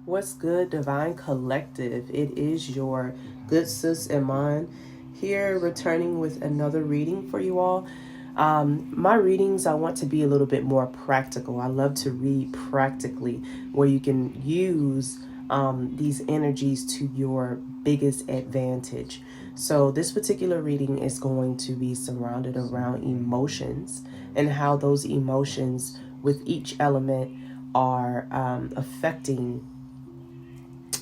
What's good, Divine Collective? It is your good sis Iman here, returning with another reading for you all. My readings, I want to be a little bit more practical. I love to read practically, where you can use these energies to your biggest advantage. So, this particular reading is going to be surrounded around emotions and how those emotions with each element are affecting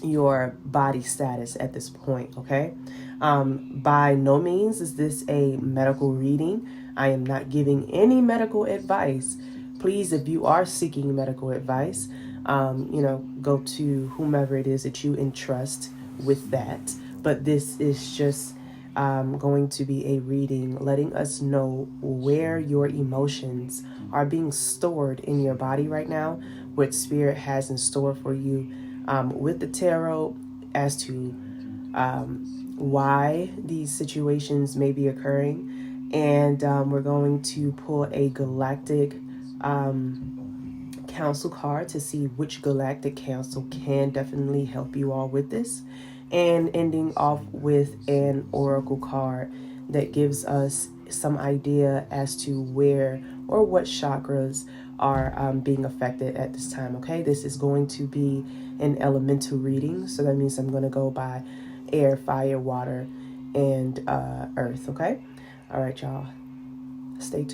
your body status at this point, okay? By no means is this a medical reading. I am not giving any medical advice. Please, if you are seeking medical advice, go to whomever it is that you entrust with that. But this is just going to be a reading letting us know where your emotions are being stored in your body right now, what Spirit has in store for you with the tarot as to why these situations may be occurring. And we're going to pull a galactic council card to see which galactic council can definitely help you all with this. And ending off with an oracle card that gives us some idea as to where or what chakras are being affected at this time. Okay, this is going to be an elemental reading, so that means I'm going to go by air, fire, water, and earth. Okay, all right, y'all, stay tuned.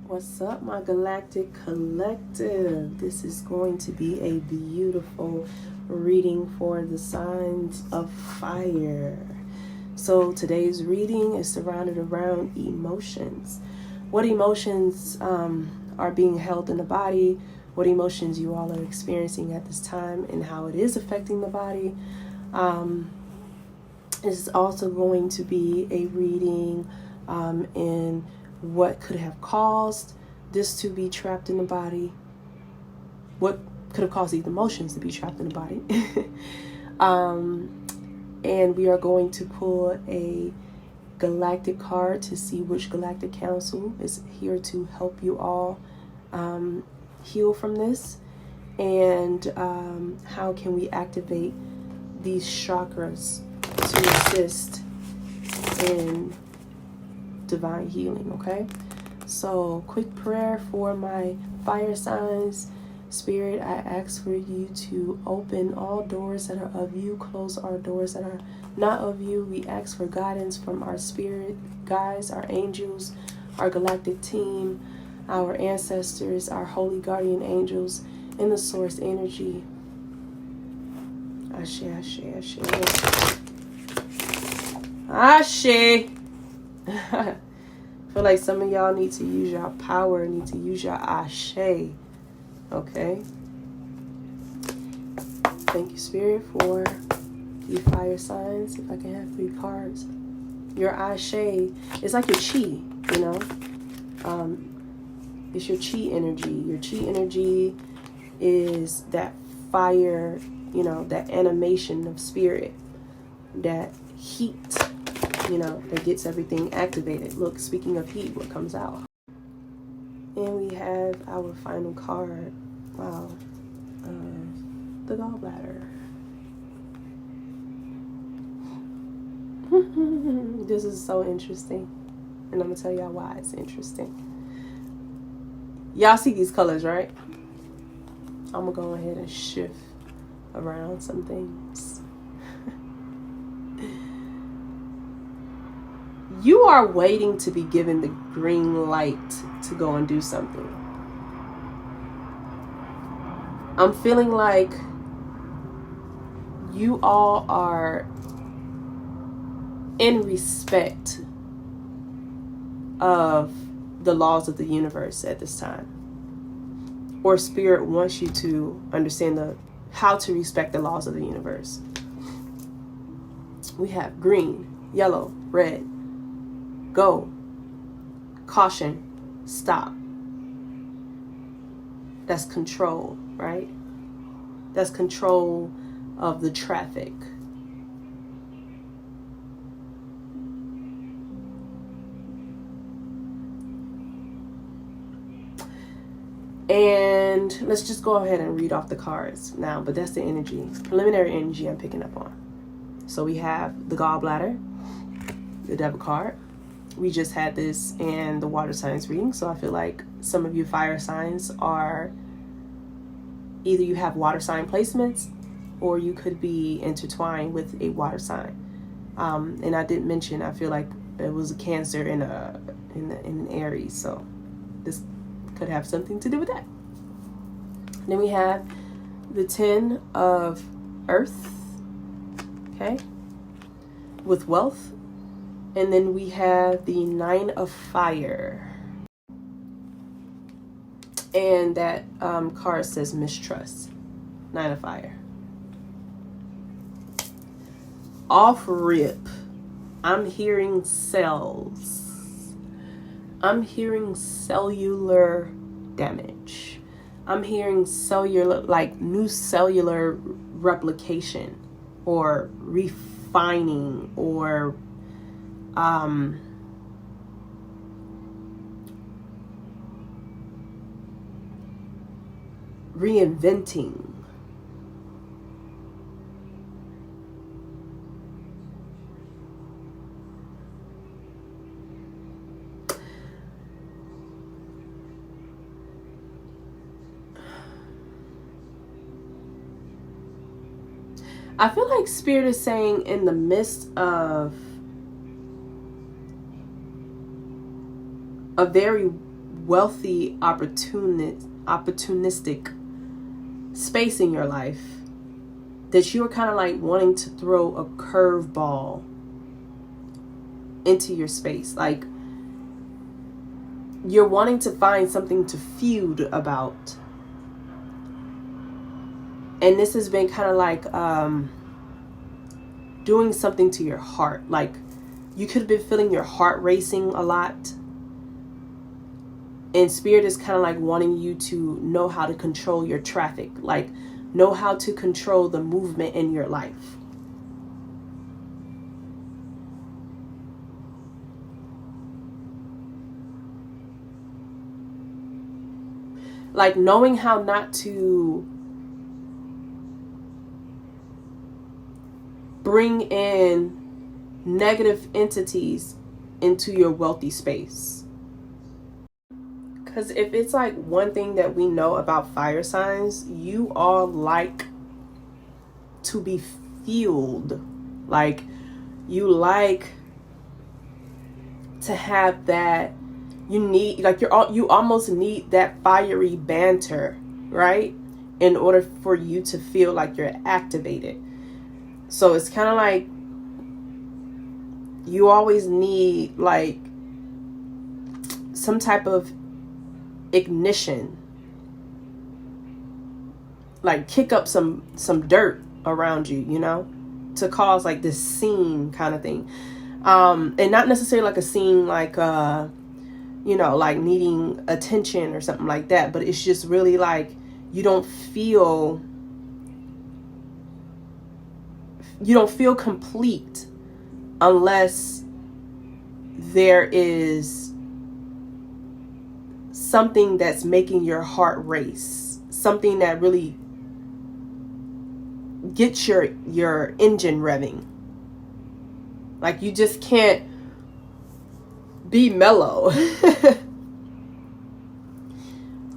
What's up, my galactic collective? This is going to be a beautiful reading for the signs of fire. So today's reading is surrounded around emotions. What emotions are being held in the body, what emotions you all are experiencing at this time, and how it is affecting the body. This is also going to be a reading in what could have caused this to be trapped in the body, what could have caused these emotions to be trapped in the body. And we are going to pull a galactic card to see which galactic council is here to help you all heal from this, and how can we activate these chakras to assist in divine healing. Okay, so quick prayer for my fire signs. Spirit, I ask for you to open all doors that are of you, close all doors that are not of you. We ask for guidance from our spirit guides, our angels, our galactic team, our ancestors, our holy guardian angels, and the source energy. Ashe, ashe, ashe. Ashe. I feel like some of y'all need to use your power, need to use your ashe. Okay. Thank you, Spirit, for the fire signs. If I can have 3 cards. Your ashe is like your chi, you know. It's your chi energy. Your chi energy is that fire, you know, that animation of spirit, that heat, you know, that gets everything activated. Look, speaking of heat, what comes out? And we have our final card. Wow. The gallbladder. This is so interesting. And I'm going to tell y'all why it's interesting. Y'all see these colors, right? I'm going to go ahead and shift around some things. You are waiting to be given the green light to go and do something. I'm feeling like you all are in respect of the laws of the universe at this time. Or Spirit wants you to understand how to respect the laws of the universe. We have green, yellow, red. Go. Caution. Stop. That's control, right? That's control of the traffic. And let's just go ahead and read off the cards now, but that's the energy, preliminary energy I'm picking up on. So we have the gallbladder, the devil card. We just had this in the water signs reading, so I feel like some of you fire signs are either you have water sign placements or you could be intertwined with a water sign. And I did mention, I feel like it was a Cancer in an Aries, so this could have something to do with that. Then we have the 10 of Earth, okay, with wealth. And then we have the 9 of Fire. And that card says mistrust. 9 of Fire. Off rip, I'm hearing cells. I'm hearing cellular damage. I'm hearing cellular, like new cellular replication or refining or reinventing. I feel like Spirit is saying in the midst of a very wealthy, opportunistic space in your life, that you're kind of like wanting to throw a curveball into your space. Like you're wanting to find something to feud about. And this has been kind of like doing something to your heart. Like you could have been feeling your heart racing a lot. And Spirit is kind of like wanting you to know how to control your traffic. Like know how to control the movement in your life. Like knowing how not to bring in negative entities into your wealthy space. Because if it's like one thing that we know about fire signs, you all like to be fueled. Like you like to have that, you need, like you almost need that fiery banter, right? In order for you to feel like you're activated. So it's kind of like you always need like some type of ignition, like kick up some dirt around you, you know, to cause like this scene kind of thing. And not necessarily like a scene like you know, like needing attention or something like that, but it's just really like you don't feel complete unless there is something that's making your heart race, something that really gets your engine revving. Like you just can't be mellow.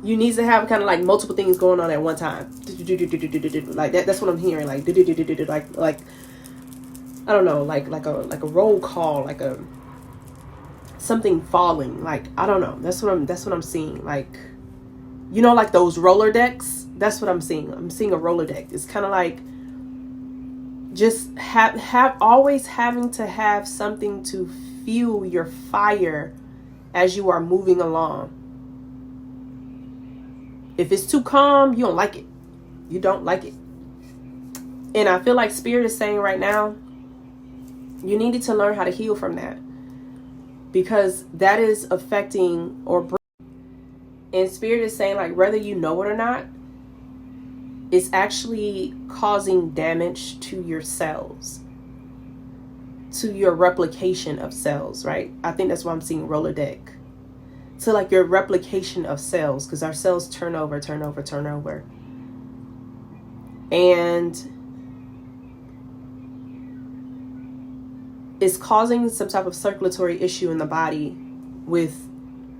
You need to have kind of like multiple things going on at one time. Like that's what I'm hearing. Like I don't know, like a roll call, like a something falling. Like I don't know. That's what I'm seeing. Like, you know, like those roller decks. That's what I'm seeing. I'm seeing a roller deck. It's kind of like just have always having to have something to fuel your fire as you are moving along. If it's too calm, you don't like it. You don't like it. And I feel like Spirit is saying right now, you needed to learn how to heal from that. Because that is affecting and Spirit is saying, like, whether you know it or not, it's actually causing damage to your cells, to your replication of cells, right? I think that's why I'm seeing roller deck. to like your replication of cells, because our cells turn over. And it's causing some type of circulatory issue in the body with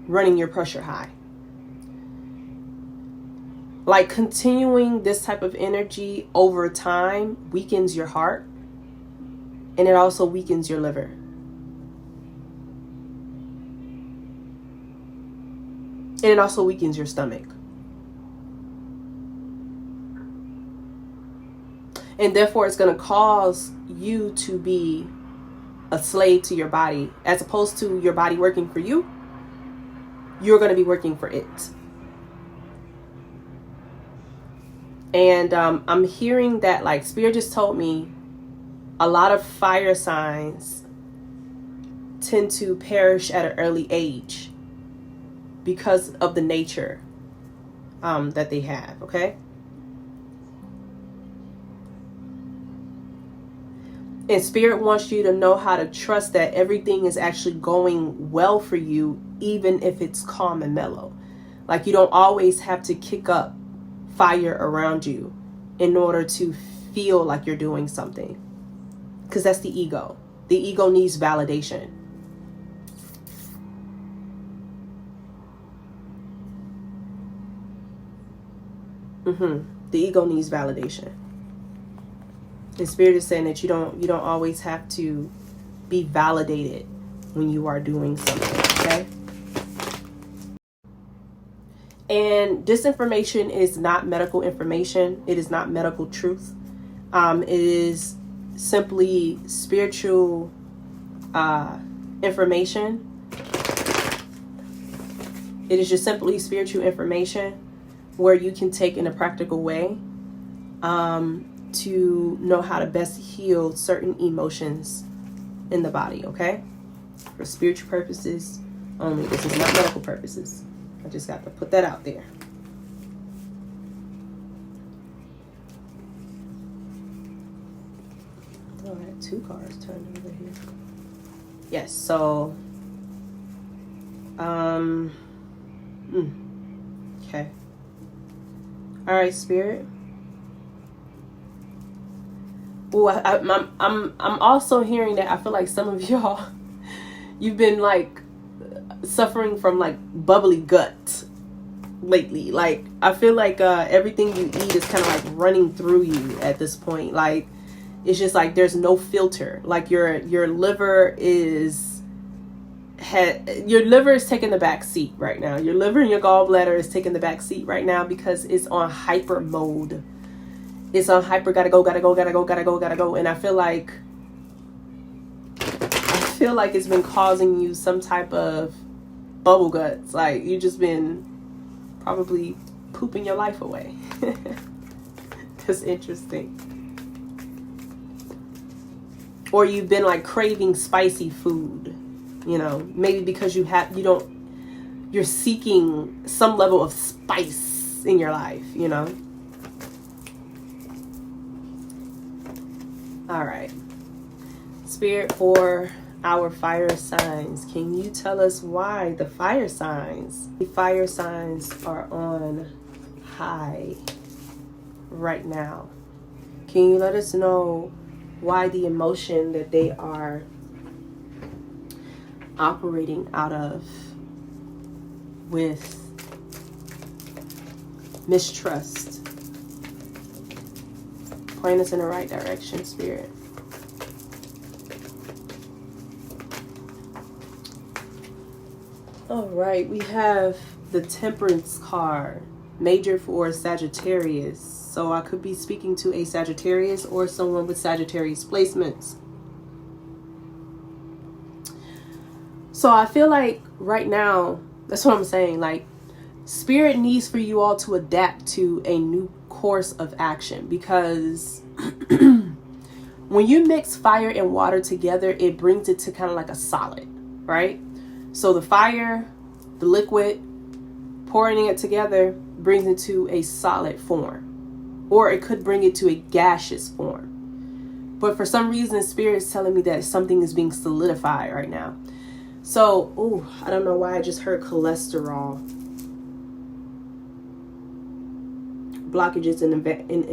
running your pressure high. Like continuing this type of energy over time weakens your heart, and it also weakens your liver. And it also weakens your stomach. And therefore it's going to cause you to be a slave to your body. As opposed to your body working for you, you're going to be working for it. And I'm hearing that, like, Spirit just told me a lot of fire signs tend to perish at an early age because of the nature that they have, okay? And Spirit wants you to know how to trust that everything is actually going well for you, even if it's calm and mellow. Like, you don't always have to kick up fire around you in order to feel like you're doing something. Because that's the ego. The ego needs validation. The ego needs validation. The Spirit is saying that you don't always have to be validated when you are doing something, okay? And this information is not medical information. It is not medical truth. It is simply spiritual information. It is just simply spiritual information where you can take in a practical way to know how to best heal certain emotions in the body, okay? For spiritual purposes only. This is not medical purposes. I just got to put that out there. Oh, I had two cars turned over here. Yes, so okay. All right, Spirit. Oh, I'm also hearing that I feel like some of y'all, you've been like suffering from like bubbly gut lately. Like, I feel like everything you eat is kind of like running through you at this point. Like, it's just like there's no filter. Like your liver is taking the back seat right now. Your liver and your gallbladder is taking the back seat right now because it's on hyper mode. It's on hyper, gotta go. And I feel like it's been causing you some type of bubble guts. Like, you just been probably pooping your life away. That's interesting. Or you've been like craving spicy food, you know, maybe because you're seeking some level of spice in your life, you know. All right, Spirit, for our fire signs, can you tell us why the fire signs are on high right now? Can you let us know why the emotion that they are operating out of with mistrust? Point us in the right direction, Spirit. All right, we have the Temperance card, major for Sagittarius. So I could be speaking to a Sagittarius or someone with Sagittarius placements. So I feel like right now, that's what I'm saying, like, Spirit needs for you all to adapt to a new course of action, because when you mix fire and water together, it brings it to kind of like a solid, right? So the fire, the liquid, pouring it together brings it to a solid form, or it could bring it to a gaseous form. But for some reason, Spirit is telling me that something is being solidified right now. So, I don't know why I just heard cholesterol. Blockages in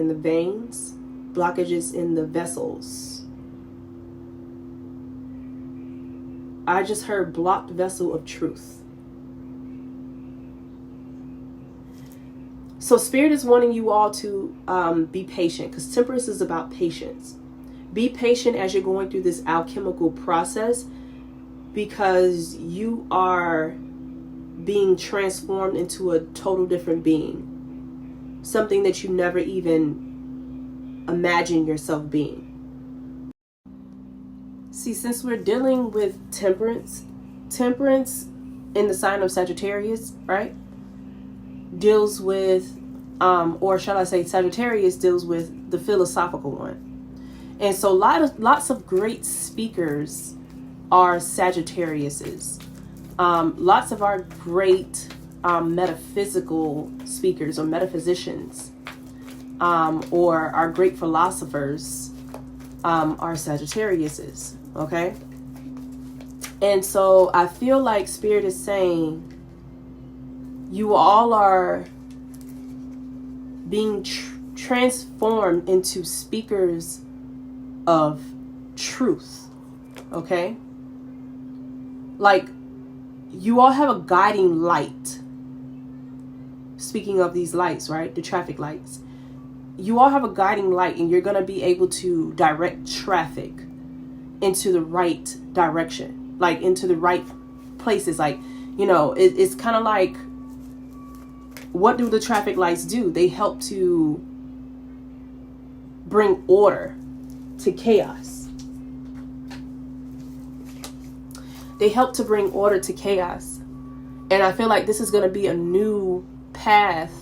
the veins, blockages in the vessels. I just heard blocked vessel of truth. So Spirit is wanting you all to be patient, because temperance is about patience. Be patient as you're going through this alchemical process, because you are being transformed into a total different being. Something that you never even imagined yourself being. See, since we're dealing with temperance in the sign of Sagittarius, right, deals with, or shall I say Sagittarius deals with the philosophical one. And so lots of great speakers are Sagittariuses. Lots of our great metaphysical speakers or metaphysicians or our great philosophers are Sagittariuses. Okay. And so I feel like Spirit is saying you all are being transformed into speakers of truth. Okay. Like, you all have a guiding light. Speaking of these lights, right? The traffic lights. You all have a guiding light, and you're going to be able to direct traffic into the right direction, like into the right places. Like, you know, it's kind of like, what do the traffic lights do? They help to bring order to chaos. They help to bring order to chaos. And I feel like this is going to be a new path,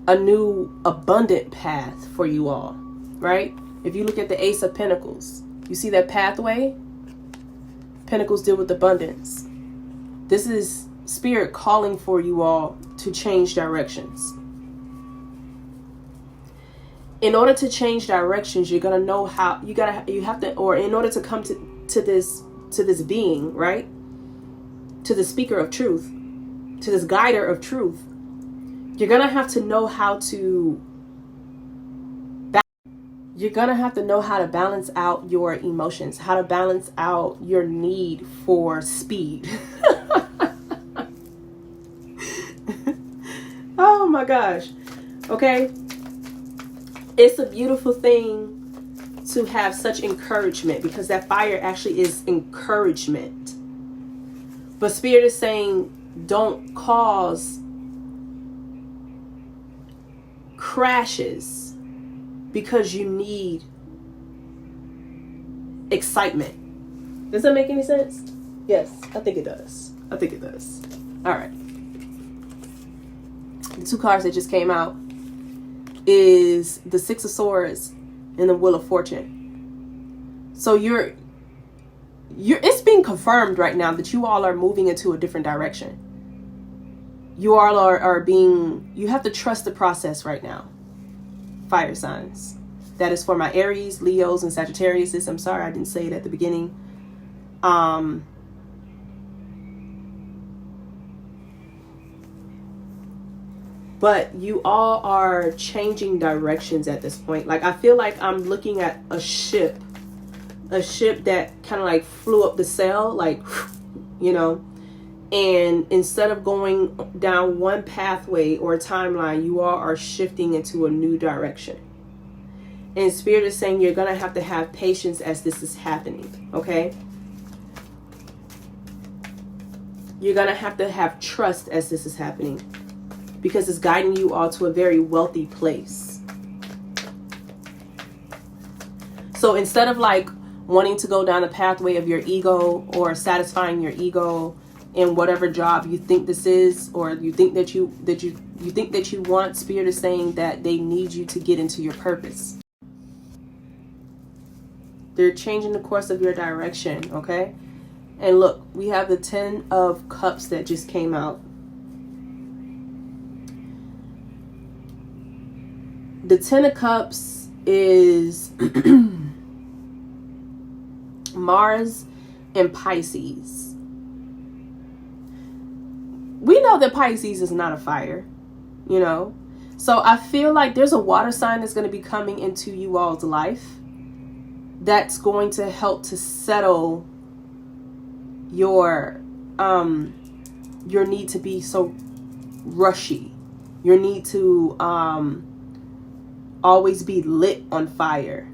a new abundant path for you all, right? If you look at the Ace of Pentacles, you see that pathway? Pentacles deal with abundance. This is Spirit calling for you all to change directions. In order to change directions, you're going to know how, you have to, or in order to come to this being, right? To the speaker of truth, to this guider of truth, you're going to have to know how to balance out your emotions, how to balance out your need for speed. Oh my gosh. Okay. It's a beautiful thing to have such encouragement, because that fire actually is encouragement. But Spirit is saying, don't cause crashes because you need excitement. Does that make any sense? Yes, I think it does. I think it does. All right. The two cards that just came out is the Six of Swords and the Wheel of Fortune. So you're it's being confirmed right now that you all are moving into a different direction. You all are being, you have to trust the process right now. Fire signs. That is for my Aries, Leos, and Sagittarius. I'm sorry I didn't say it at the beginning. But you all are changing directions at this point. Like, I feel like I'm looking at a ship that kind of like flew up the sail, like, you know, and instead of going down one pathway or timeline, you all are shifting into a new direction. And Spirit is saying you're going to have patience as this is happening, okay? You're going to have trust as this is happening, because it's guiding you all to a very wealthy place. So instead of like wanting to go down the pathway of your ego or satisfying your ego in whatever job you think this is, or you think that you think that you want, Spirit is saying that they need you to get into your purpose. They're changing the course of your direction, okay? And look, we have the 10 of Cups that just came out. The 10 of Cups is Mars and Pisces. We know that Pisces is not a fire, you know. So I feel like there's a water sign that's going to be coming into you all's life that's going to help to settle your need to be so rushy, your need to always be lit on fire.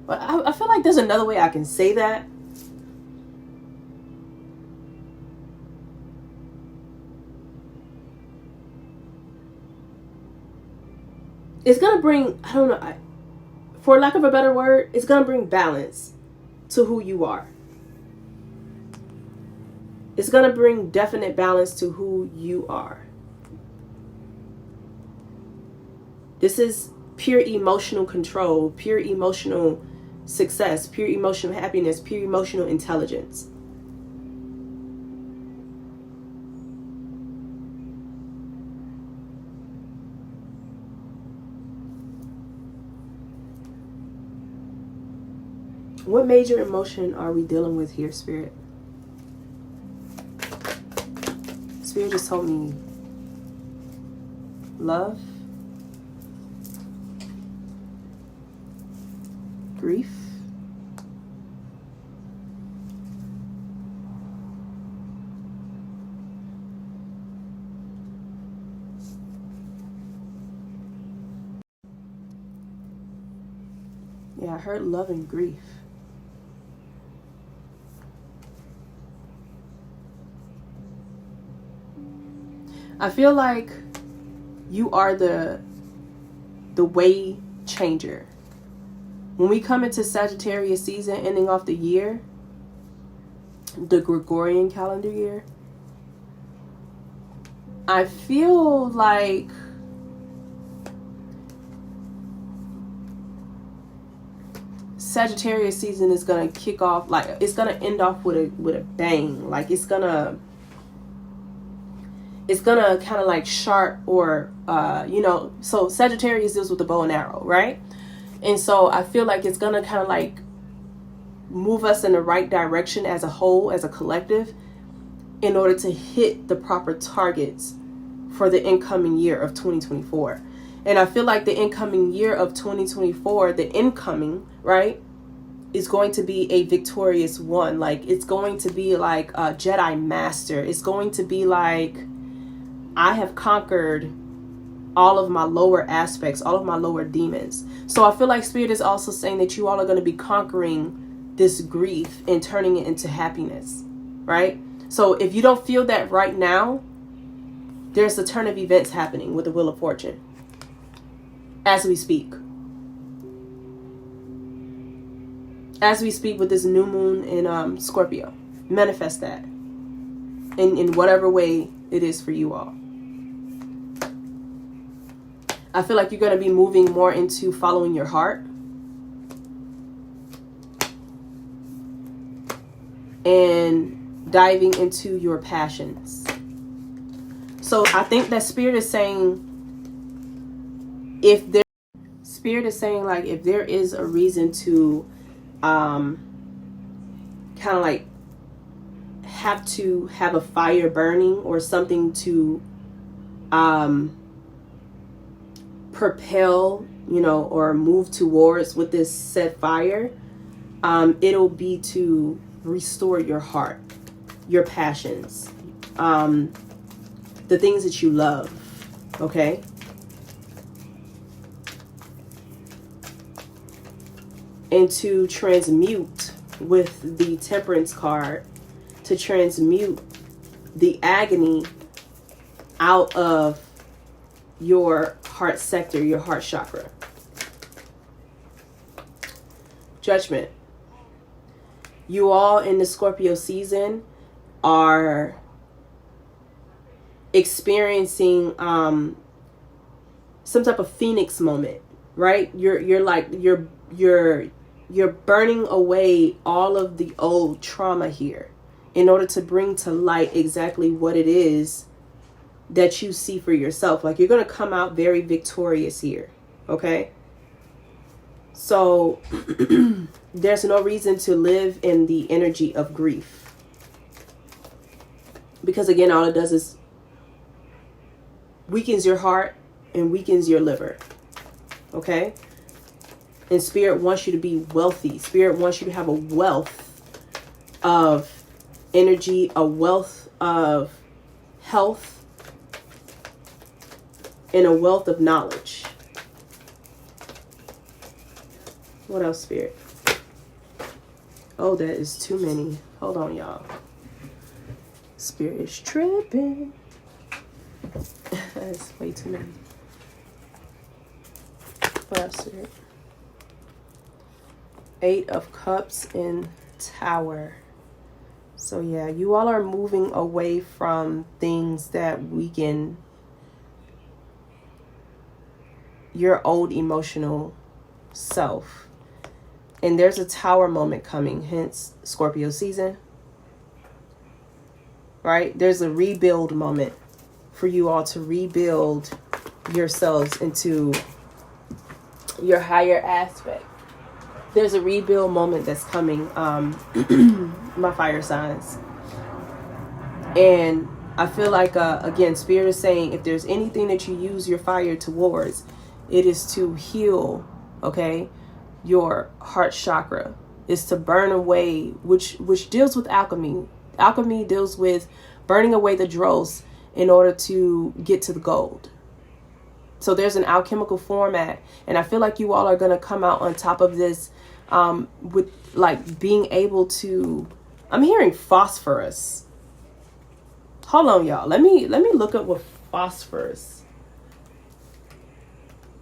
But I feel like there's another way I can say that. It's going to bring, I don't know, for lack of a better word, it's going to bring balance to who you are. It's going to bring definite balance to who you are. This is pure emotional control, pure emotional success, pure emotional happiness, pure emotional intelligence. What major emotion are we dealing with here, Spirit? Spirit just told me love, grief, yeah, I heard love and grief. I feel like you are the way changer. When we come into Sagittarius season, ending off the year, the Gregorian calendar year, I feel like Sagittarius season is gonna kick off, like it's gonna end off with a bang. Like it's gonna kind of like sharp or, so Sagittarius deals with the bow and arrow, right? And so I feel like it's going to kind of like move us in the right direction as a whole, as a collective, in order to hit the proper targets for the incoming year of 2024. And I feel like the incoming year of 2024, the incoming, right, is going to be a victorious one. Like it's going to be like a Jedi Master. It's going to be like, I have conquered all of my lower aspects, all of my lower demons. So I feel like Spirit is also saying that you all are going to be conquering this grief and turning it into happiness, right? So if you don't feel that right now, there's a turn of events happening with the Wheel of Fortune as we speak. As we speak with this new moon in Scorpio. Manifest that in whatever way it is for you all. I feel like you're going to be moving more into following your heart and diving into your passions. So I think that Spirit is saying, if there is a reason to kind of like have to have a fire burning or something to propel, or move towards with this said fire, it'll be to restore your heart, your passions, the things that you love, okay? And to transmute with the Temperance card, to transmute the agony out of your heart sector, your heart chakra. Judgment. You all in the Scorpio season are experiencing some type of phoenix moment, right? You're burning away all of the old trauma here in order to bring to light exactly what it is that you see for yourself. Like you're going to come out very victorious here. Okay. So there's no reason to live in the energy of grief. Because again, all it does is weakens your heart and weakens your liver. Okay? And Spirit wants you to be wealthy. Spirit wants you to have a wealth of energy, a wealth of health, and a wealth of knowledge. What else, Spirit? Oh, that is too many. Hold on, y'all. Spirit is tripping. That's way too many. What else, Spirit? 8 of Cups in Tower. So yeah, you all are moving away from things that weaken your old emotional self. And there's a Tower moment coming, hence Scorpio season. Right? There's a rebuild moment for you all to rebuild yourselves into your higher aspect. There's a rebuild moment that's coming, my fire signs. And I feel like, again, Spirit is saying if there's anything that you use your fire towards, it is to heal, okay, your heart chakra. Is to burn away, which deals with alchemy. Alchemy deals with burning away the dross in order to get to the gold. So there's an alchemical format, and I feel like you all are going to come out on top of this with like being able to, I'm hearing phosphorus. Hold on, y'all. Let me look up what phosphorus.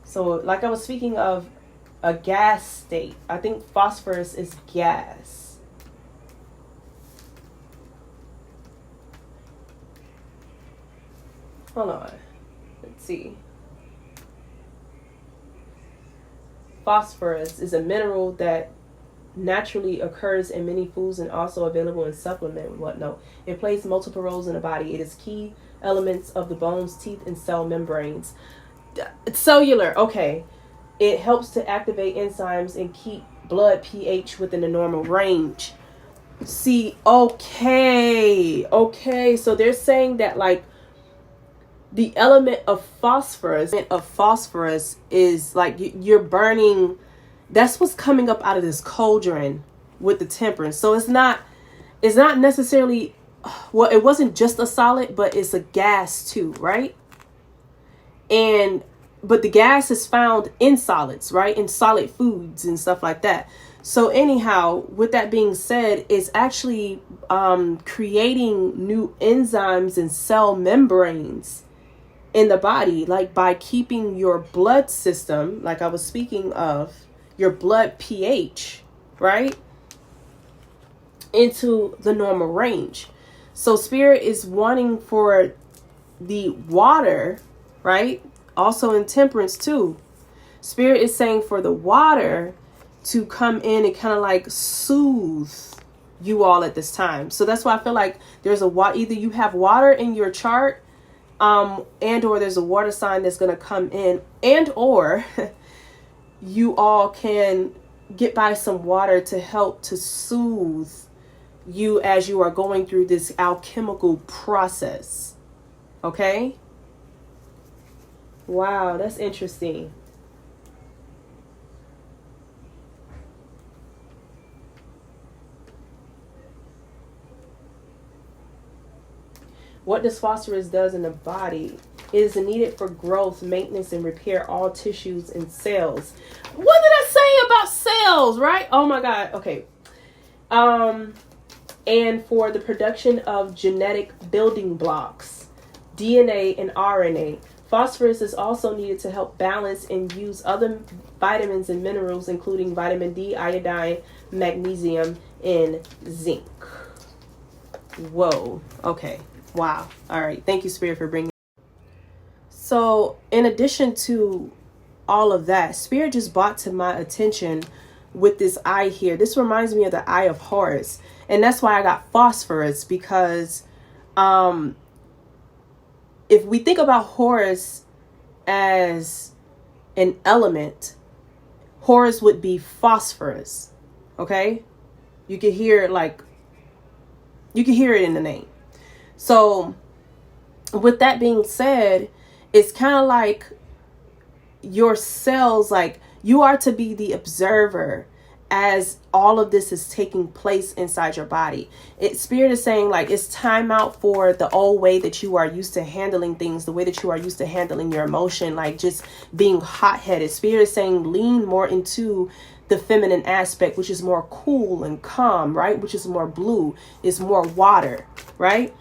So like I was speaking of a gas state, I think phosphorus is gas. Hold on. Let's see. Phosphorus is a mineral that naturally occurs in many foods and also available in supplement and whatnot. It plays multiple roles in the body. It is key elements of the bones, teeth, and cell membranes. It's cellular. Okay. It helps to activate enzymes and keep blood pH within the normal range. See, okay. So they're saying that like the element of phosphorus is like you're burning. That's what's coming up out of this cauldron with the temperance. So it's not necessarily, well, it wasn't just a solid, but it's a gas too, right? But the gas is found in solids, right? In solid foods and stuff like that. So anyhow, with that being said, it's actually creating new enzymes and cell membranes in the body, like by keeping your blood system, like I was speaking of, your blood pH, right, into the normal range. So Spirit is wanting for the water, right, also in temperance too. Spirit is saying for the water to come in and kind of like soothe you all at this time. So that's why I feel like there's either you have water in your chart, and or there's a water sign that's going to come in, and or you all can get by some water to help to soothe you as you are going through this alchemical process. Okay? Wow, that's interesting. What this phosphorus does in the body is needed for growth, maintenance, and repair all tissues and cells. What did I say about cells, right? Oh my God. Okay. And for the production of genetic building blocks, DNA and RNA. Phosphorus is also needed to help balance and use other vitamins and minerals, including vitamin D, iodine, magnesium, and zinc. Whoa. Okay. Wow. All right. Thank you, Spirit, for bringing. So in addition to all of that, Spirit just brought to my attention with this eye here. This reminds me of the eye of Horus. And that's why I got phosphorus, because if we think about Horus as an element, Horus would be phosphorus. Okay? You can hear it in the name. So with that being said, it's kind of like your cells, like you are to be the observer as all of this is taking place inside your body. Spirit is saying like it's time out for the old way that you are used to handling things, the way that you are used to handling your emotion, like just being hot-headed. Spirit is saying lean more into the feminine aspect, which is more cool and calm, right? Which is more blue, is more water, right?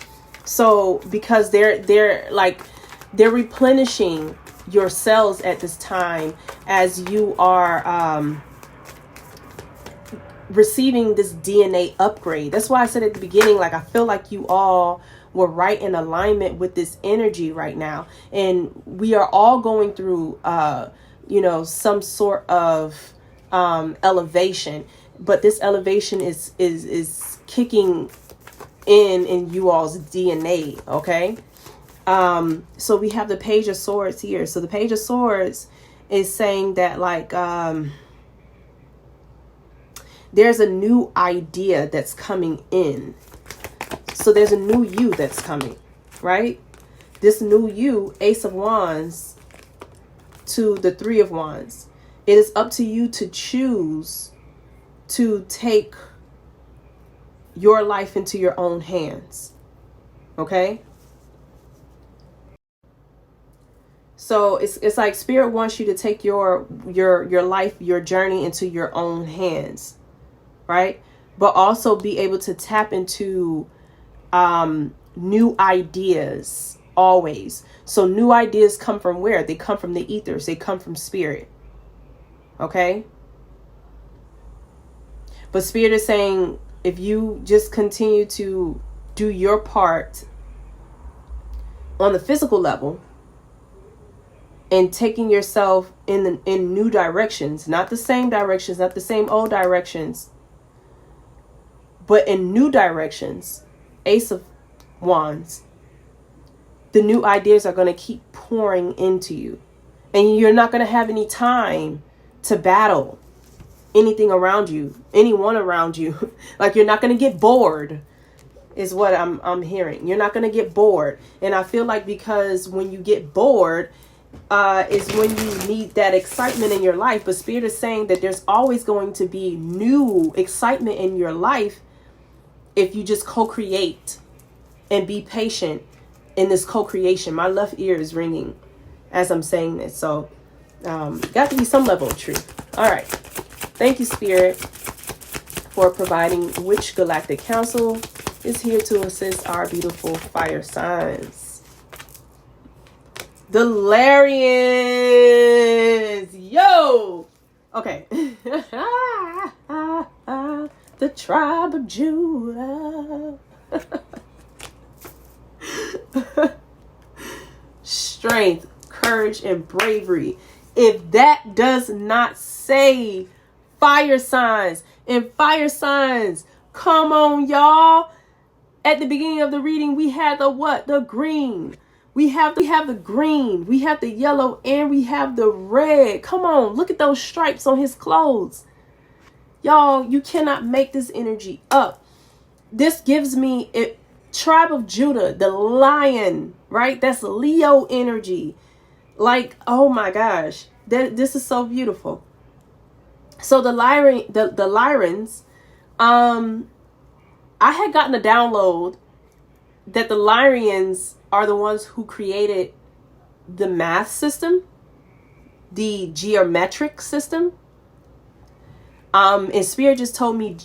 So because they're replenishing your cells at this time as you are receiving this DNA upgrade. That's why I said at the beginning, like I feel like you all were right in alignment with this energy right now, and we are all going through some sort of elevation, but this elevation is kicking in you all's DNA. Okay. So we have the Page of Swords here. So the Page of Swords is saying that like there's a new idea that's coming in. So there's a new you that's coming, right? This new you, Ace of Wands to the Three of Wands. It is up to you to choose to take your life into your own hands. Okay? So it's like Spirit wants you to take your life, your journey into your own hands, right? But also be able to tap into new ideas always. So new ideas come from where? They come from the ethers. They come from Spirit. Okay? But Spirit is saying if you just continue to do your part on the physical level, and taking yourself in new directions, not the same directions, not the same old directions, but in new directions, Ace of Wands, the new ideas are going to keep pouring into you. And you're not going to have any time to battle anything around you, anyone around you. Like you're not going to get bored is what I'm hearing. You're not going to get bored. And I feel like because when you get bored, is when you need that excitement in your life. But Spirit is saying that there's always going to be new excitement in your life if you just co-create and be patient in this co-creation. My left ear is ringing as I'm saying this. So got to be some level of truth. All right. Thank you, Spirit, for providing which galactic council is here to assist our beautiful fire signs. The Larians, yo. Okay. The tribe of Judah. Strength, courage, and bravery. If that does not say fire signs, and fire signs, come on, y'all. At the beginning of the reading, we had the what? The green. We have the green, we have the yellow, and we have the red. Come on, look at those stripes on his clothes. Y'all, you cannot make this energy up. This gives me it. Tribe of Judah, the lion, right? That's Leo energy. Like, oh my gosh, this is so beautiful. So the Lyrans, I had gotten a download that the Lyrians are the ones who created the math system, the geometric system. And Spirit just told me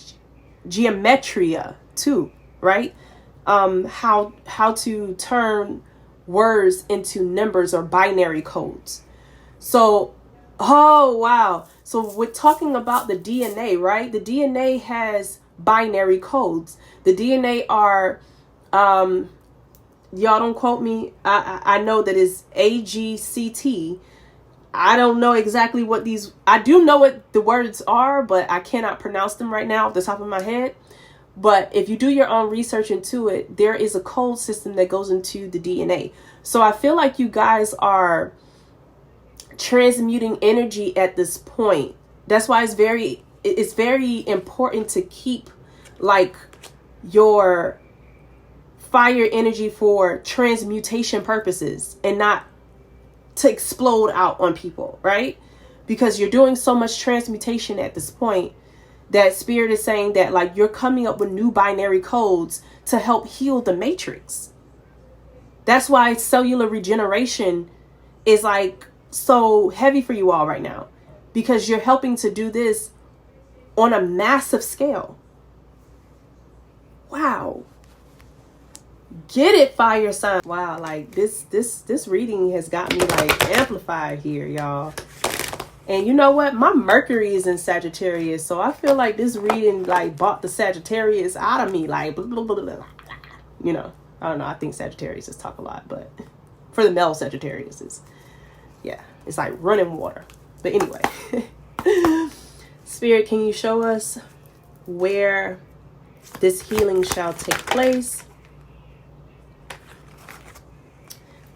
geometria too, right? How to turn words into numbers or binary codes. So, oh wow. So we're talking about the DNA, right? The DNA has binary codes. The DNA are, y'all don't quote me. I know that it's AGCT. I don't know exactly what these, I do know what the words are, but I cannot pronounce them right now off the top of my head. But if you do your own research into it, there is a code system that goes into the DNA. So I feel like you guys are transmuting energy at this point. That's why it's very important to keep like your fire energy for transmutation purposes and not to explode out on people, right? Because you're doing so much transmutation at this point that spirit is saying that like you're coming up with new binary codes to help heal the matrix. That's why cellular regeneration is like so heavy for you all right now, because you're helping to do this on a massive scale. Wow. Get it, fire sign. Wow, like this reading has got me like amplified here, y'all. And you know what? My Mercury is in Sagittarius, so I feel like this reading like bought the Sagittarius out of me, like blah, blah, blah, blah. You know, I don't know. I think Sagittarius is talk a lot, but for the male Sagittarius is, yeah, it's like running water. But anyway, Spirit, can you show us where this healing shall take place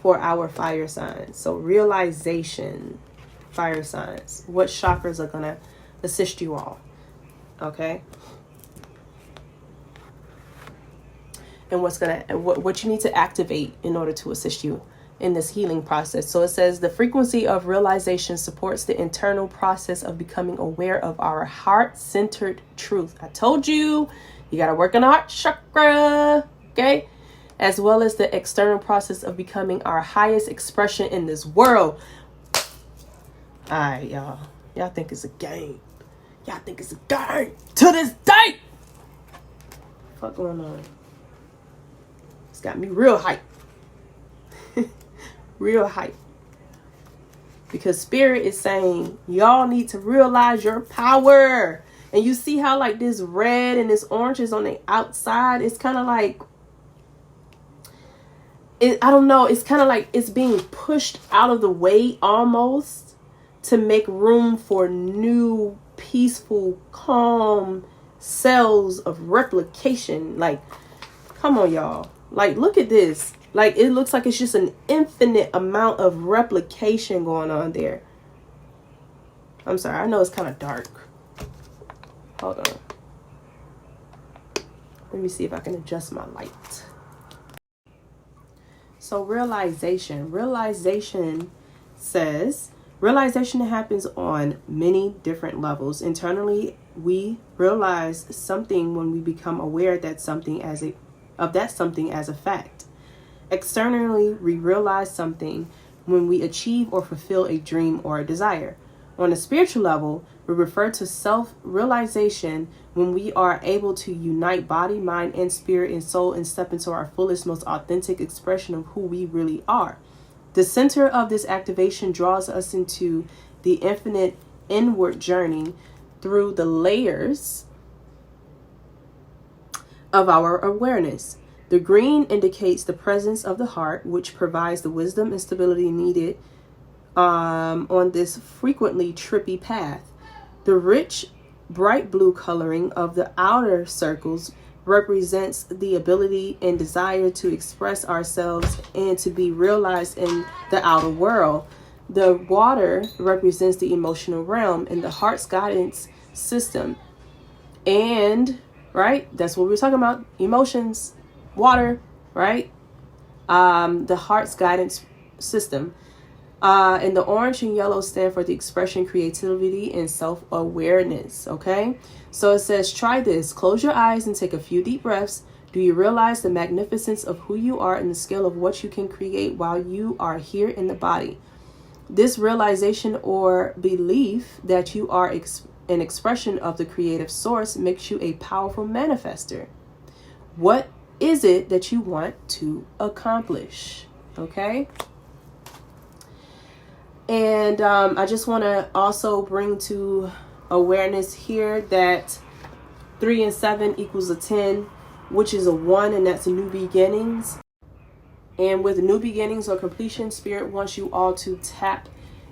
for our fire signs? So realization, fire signs. What chakras are going to assist you all? Okay. And what you need to activate in order to assist you in this healing process. So it says the frequency of realization supports the internal process of becoming aware of our heart-centered truth. I told you, you got to work on the heart chakra. Okay. As well as the external process of becoming our highest expression in this world. All right, y'all. Y'all think it's a game. Y'all think it's a game. To this day. What's going on? It's got me real hype. Real hype. Because Spirit is saying, y'all need to realize your power. And you see how like this red and this orange is on the outside? It's kind of like, I don't know. It's kind of like it's being pushed out of the way almost to make room for new, peaceful, calm cells of replication. Like, come on, y'all. Like, look at this. Like, it looks like it's just an infinite amount of replication going on there. I'm sorry. I know it's kind of dark. Hold on. Let me see if I can adjust my light. So realization says, realization happens on many different levels. Internally, we realize something when we become aware that something as a fact. Externally, we realize something when we achieve or fulfill a dream or a desire. On a spiritual level, we refer to self-realization when we are able to unite body, mind, and spirit and soul and step into our fullest, most authentic expression of who we really are. The center of this activation draws us into the infinite inward journey through the layers of our awareness. The green indicates the presence of the heart, which provides the wisdom and stability needed on this frequently trippy path. The rich, bright blue coloring of the outer circles represents the ability and desire to express ourselves and to be realized in the outer world. The water represents the emotional realm and the heart's guidance system. And, right, that's what we were talking about, emotions, water, right? The heart's guidance system. And the orange and yellow stand for the expression, creativity, and self-awareness, okay? So it says, try this. Close your eyes and take a few deep breaths. Do you realize the magnificence of who you are and the scale of what you can create while you are here in the body? This realization or belief that you are an expression of the creative source makes you a powerful manifester. What is it that you want to accomplish? Okay? And I just want to also bring to awareness here that 3 and 7 equals a 10, which is a 1, and that's new beginnings. And with new beginnings or completion, Spirit wants you all to tap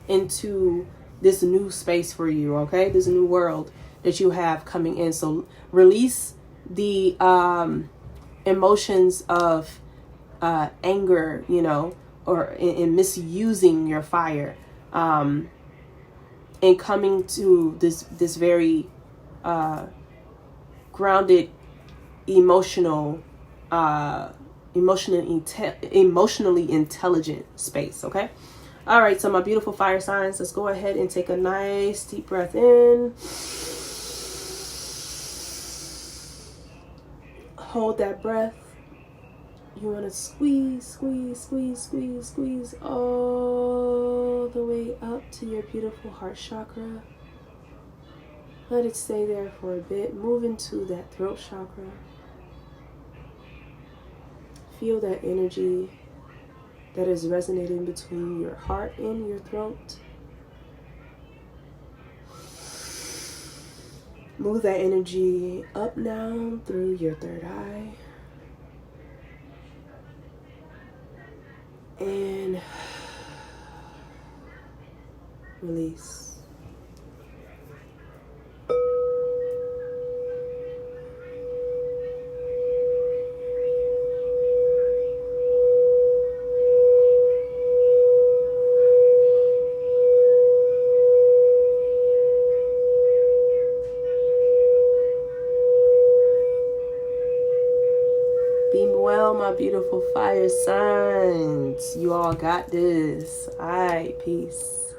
into this new space for you, okay? This new world that you have coming in. So release the emotions of anger, you know, or in misusing your fire. and coming to this very grounded, emotionally intelligent space. Okay. All right. So my beautiful fire signs, let's go ahead and take a nice deep breath in. Hold that breath. You want to squeeze, squeeze, squeeze, squeeze, squeeze all the way up to your beautiful heart chakra. Let it stay there for a bit. Move into that throat chakra. Feel that energy that is resonating between your heart and your throat. Move that energy up now through your third eye. And release. Be well, my beautiful fire signs. You all got this. All right, peace.